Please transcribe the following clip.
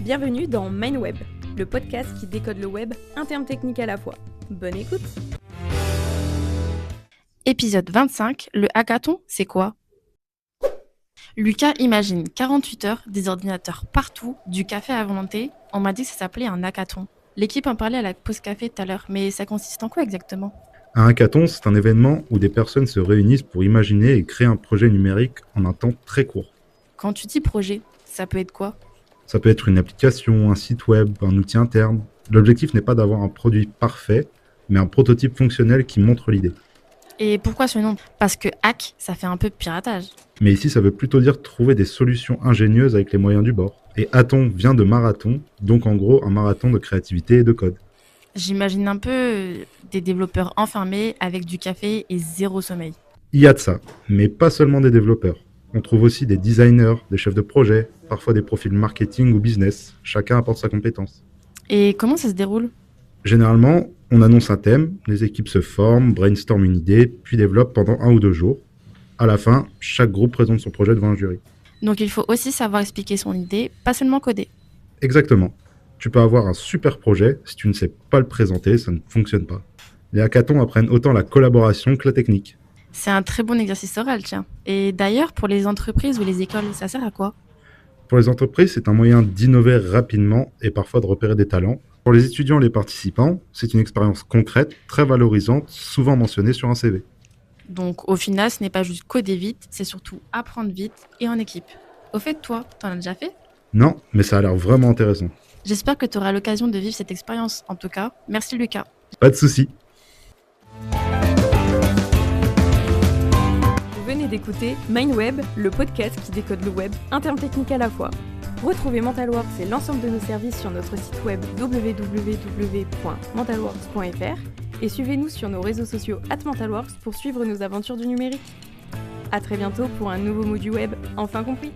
Bienvenue dans MindWeb, le podcast qui décode le web, un terme technique à la fois. Bonne écoute. Épisode 25, le hackathon, c'est quoi ? Lucas imagine 48 heures, des ordinateurs partout, du café à volonté. On m'a dit que ça s'appelait un hackathon. L'équipe en parlait à la pause café tout à l'heure, mais ça consiste en quoi exactement ? Un hackathon, c'est un événement où des personnes se réunissent pour imaginer et créer un projet numérique en un temps très court. Quand tu dis projet, ça peut être quoi ? Ça peut être une application, un site web, un outil interne. L'objectif n'est pas d'avoir un produit parfait, mais un prototype fonctionnel qui montre l'idée. Et pourquoi ce nom ? Parce que hack, ça fait un peu piratage. Mais ici, ça veut plutôt dire trouver des solutions ingénieuses avec les moyens du bord. Et hackathon vient de marathon, donc en gros un marathon de créativité et de code. J'imagine un peu des développeurs enfermés avec du café et zéro sommeil. Il y a de ça, mais pas seulement des développeurs. On trouve aussi des designers, des chefs de projet, parfois des profils marketing ou business. Chacun apporte sa compétence. Et comment ça se déroule ? Généralement, on annonce un thème, les équipes se forment, brainstorment une idée, puis développent pendant 1 ou 2 jours. À la fin, chaque groupe présente son projet devant un jury. Donc il faut aussi savoir expliquer son idée, pas seulement coder. Exactement. Tu peux avoir un super projet, si tu ne sais pas le présenter, ça ne fonctionne pas. Les hackathons apprennent autant la collaboration que la technique. C'est un très bon exercice oral, tiens. Et d'ailleurs, pour les entreprises ou les écoles, ça sert à quoi ? Pour les entreprises, c'est un moyen d'innover rapidement et parfois de repérer des talents. Pour les étudiants et les participants, c'est une expérience concrète, très valorisante, souvent mentionnée sur un CV. Donc au final, ce n'est pas juste coder vite, c'est surtout apprendre vite et en équipe. Au fait, toi, t'en as déjà fait ? Non, mais ça a l'air vraiment intéressant. J'espère que tu auras l'occasion de vivre cette expérience. En tout cas, merci Lucas. Pas de souci. Vous venez d'écouter MindWeb, le podcast qui décode le web, un terme technique à la fois. Retrouvez Mentalworks et l'ensemble de nos services sur notre site web www.mentalworks.fr et suivez-nous sur nos réseaux sociaux @mentalworks pour suivre nos aventures du numérique. À très bientôt pour un nouveau mot du web enfin compris.